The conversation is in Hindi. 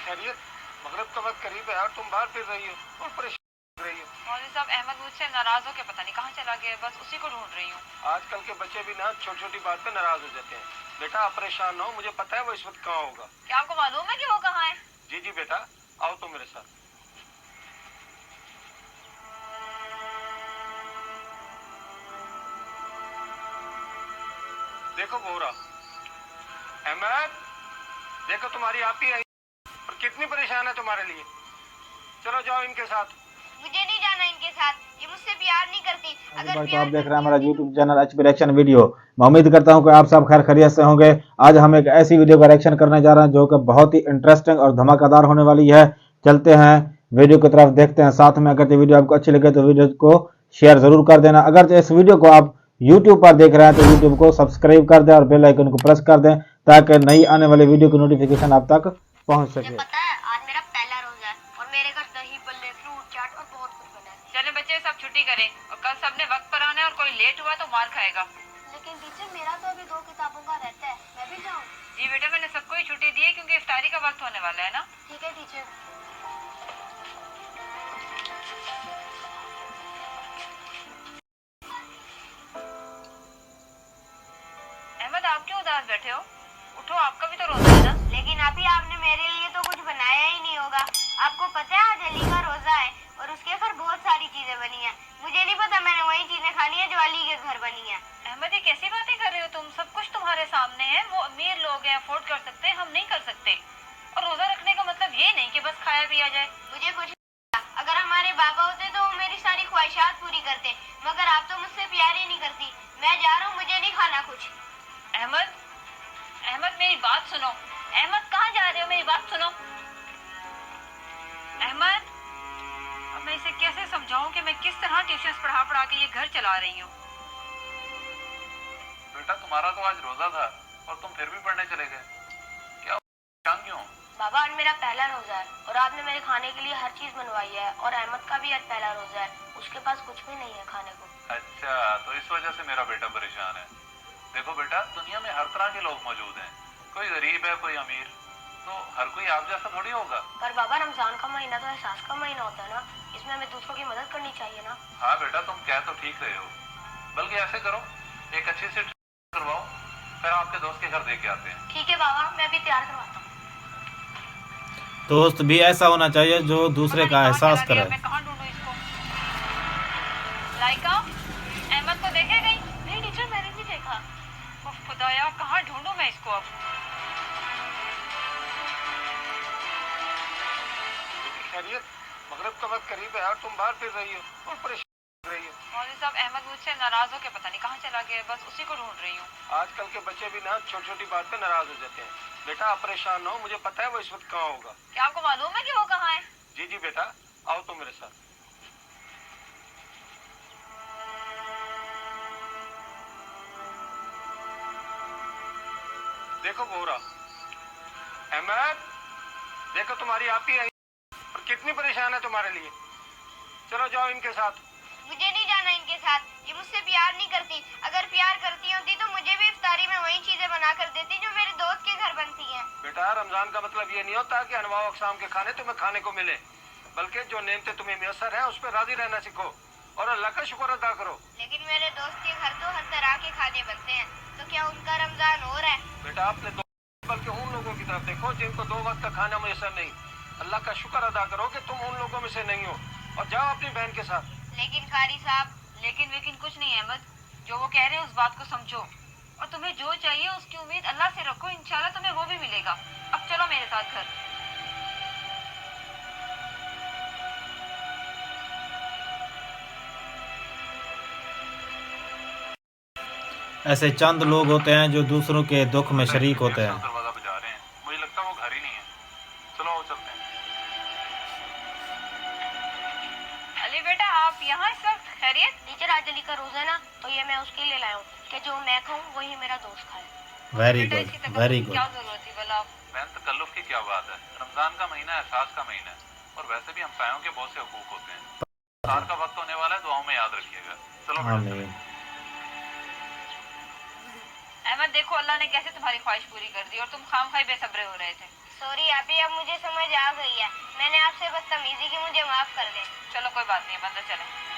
खैरियत? मगरिब का वक्त करीब है और तुम बाहर फिर रही हो और परेशान रही हो। मौलवी साहब, अहमद मुझसे नाराज हो के पता नहीं कहाँ चला गया, बस उसी को ढूंढ रही हूँ। आजकल के बच्चे भी ना छोटी छोटी बात पे नाराज हो जाते हैं। बेटा आप परेशान ना हो, मुझे पता है वो इस वक्त कहाँ होगा। क्या आपको मालूम है कि वो कहाँ है? जी जी बेटा, आओ तुम मेरे साथ। देखो बोरा, अहमद, देखो तुम्हारी आप ही आई और कितनी परेशान है तुम्हारे लिए। चलो जाओ इनके साथ। मुझे नहीं जाना इनके साथ, ये मुझसे प्यार नहीं करती। अगर भाई तो प्यार आप देख रहे हैं करती हमारा होती तो YouTube channel HP reaction video. मैं उम्मीद करता हूं कि आप सब खैर खैरियत से होंगे। आज हम एक ऐसी वीडियो का रिएक्शन करने जा रहे हैं जो कि बहुत ही इंटरेस्टिंग और धमाकेदार होने वाली है। चलते हैं वीडियो की तरफ, देखते हैं। साथ में अगर वीडियो आपको अच्छी लगे तो वीडियो को शेयर जरूर कर देना। अगर इस वीडियो को आप यूट्यूब पर देख रहे हैं तो यूट्यूब को सब्सक्राइब कर दें और बेल आइकन को प्रेस कर दें ताकि नई आने वाली वीडियो की नोटिफिकेशन आप तक पहुंच मुझे सके। पता है आज मेरा पहला रोजा है और मेरे घर दही बल्ले फ्रूट चाट और बहुत कुछ बना है। चले बच्चे, सब छुट्टी करें और कल सबने वक्त पर आना है और कोई लेट हुआ तो मार खाएगा। लेकिन टीचर मेरा तो अभी 2 किताबों का रहता है, मैं भी जाऊँ? जी बेटा, मैंने सबको ही छुट्टी दी है क्योंकि इफ्तारी का वक्त होने वाला है ना। ठीक है टीचर। अहमद, आप क्यों उदास बैठे हो? उठो, आपका भी तो रोजा है ना। लेकिन अभी आपने मेरे लिए तो कुछ बनाया ही नहीं होगा। आपको पता है आज अली का रोजा है और उसके घर बहुत सारी चीजें बनी है। मुझे नहीं पता, मैंने वही चीजें खानी है जो अली के घर बनी है। अहमद, ये कैसी बातें कर रहे हो तुम? सब कुछ तुम्हारे सामने है। वो अमीर लोग हैं, अफोर्ड कर सकते हैं, हम नहीं कर सकते। और रोजा रखने का मतलब ये नहीं कि बस खाया पिया जाए। मुझे कुछ नहीं पता। अगर हमारे बाबा होते तो वो मेरी सारी ख्वाहिशात पूरी करते, मगर आप तो मुझसे प्यार ही नहीं करती। मैं जा रहा हूँ, मुझे नहीं खाना कुछ। अहमद, अहमद मेरी बात सुनो। अहमद, कहाँ जा रहे हो? मेरी बात सुनो। अहमद, अब मैं इसे कैसे समझाऊं कि मैं किस तरह ट्यूशंस पढ़ा पढ़ा के ये घर चला रही हूँ। बेटा तुम्हारा तो आज रोजा था और तुम फिर भी पढ़ने चले गए, क्या परेशान क्यों? बाबा आज मेरा पहला रोजा है और आपने मेरे खाने के लिए हर चीज बनवाई है और अहमद का भी आज पहला रोजा है, उसके पास कुछ भी नहीं है खाने को। अच्छा, तो इस वजह से मेरा बेटा परेशान है। देखो बेटा, दुनिया में हर तरह के लोग मौजूद हैं, कोई गरीब है कोई अमीर, तो हर कोई आप जैसा थोड़ी होगा। पर बाबा रमजान का महीना तो एहसास का महीना होता है ना, इसमें हमें दूसरों की मदद करनी चाहिए ना। हाँ बेटा, तुम कह तो ठीक रहे हो, बल्कि ऐसे करो, एक अच्छी सी ट्रिप करवाओ, फिर आपके दोस्त के घर दे के आते हैं। ठीक है बाबा, मैं अभी तैयार करवाता हूँ। दोस्त भी ऐसा होना चाहिए जो दूसरे का एहसास करे। मैं कहाँ ढूंढूं इसको? लाइका, अहमद को देखे गई? नहीं टीचर, मैंने नहीं देखा। उफ खुदाया, कहाँ ढूंढूं मैं इसको अब? खैरियत? मगरिब का वक्त करीब है और तुम बाहर फिर रही हो और परेशान रही हो। मौलवी साहब, अहमद मुझसे नाराज हो के पता नहीं कहाँ चला गया, बस उसी को ढूंढ रही हूँ। आजकल के बच्चे भी ना छोटी छोटी बात पे नाराज हो जाते हैं। बेटा आप परेशान ना हो, मुझे पता है वो इस वक्त कहाँ होगा। क्या आपको मालूम है कि वो कहाँ है? जी जी बेटा, आओ तुम मेरे साथ। देखो बोरा, अहमद, देखो तुम्हारी आप ही आई और कितनी परेशान है तुम्हारे लिए। चलो जाओ इनके साथ। मुझे नहीं जाना इनके साथ, ये मुझसे प्यार नहीं करती। अगर प्यार करती होती तो मुझे भी इफ्तारी में वही चीजें बना कर देती जो मेरे दोस्त के घर बनती हैं। बेटा रमजान का मतलब ये नहीं होता कि अनवाओ अक़साम के खाने तुम्हें खाने को मिले, बल्कि जो नेमतें तुम्हें मैसर है उस पर राजी रहना सीखो और अल्लाह का शुक्र अदा करो। लेकिन मेरे दोस्त के घर तो हर तरह के खाने बनते हैं, तो क्या उनका रमजान हो रहा है? बेटा आपने दो बल्कि उन लोगों की तरफ देखो जिनको 2 वक्त का खाना मैसर नहीं। अल्लाह का शुक्र अदा करो कि तुम उन लोगों में से नहीं हो और जाओ अपनी बहन के साथ। लेकिन कारी साहब, लेकिन कुछ नहीं अहमद, जो वो कह रहे हैं उस बात को समझो और तुम्हें जो चाहिए उसकी उम्मीद अल्लाह से रखो, इंशाल्लाह तुम्हें वो भी मिलेगा। अब चलो मेरे साथ घर। ऐसे चंद लोग होते हैं जो दूसरों के दुख में शरीक होते हैं। दरवाजा बजा रहे हैं, मुझे लगता है वो घर ही नहीं है। चलो आओ चलते हैं। अली बेटा, आप यहाँ इस वक्त? खैरियत? टीचर आज अली का रोजा है ना, तो ये मैं उसके लिए लाया हूँ कि जो मैं खाऊं वही मेरा दोस्त खाए। वेरी बेटा, गुड, इसकी तकल्लुफ़ वेरी की गुड। क्या जरूरत थी भला? बहन, तकल्लुफ की क्या बात है? रमजान का महीना एहसास का महीना है और वैसे भी हमसायों के बहुत से हुकूक होते हैं। इफ्तार का वक्त होने वाला है, दुआओं में याद रखिएगा। चलो बेटा, आमीन। अहमद देखो, अल्लाह ने कैसे तुम्हारी ख्वाहिश पूरी कर दी और तुम खामखाई बेसब्रे हो रहे थे। सॉरी आपी, अब मुझे समझ आ गई है। मैंने आपसे बदतमीजी की, मुझे माफ कर दे। चलो कोई बात नहीं, अब अंदर चले।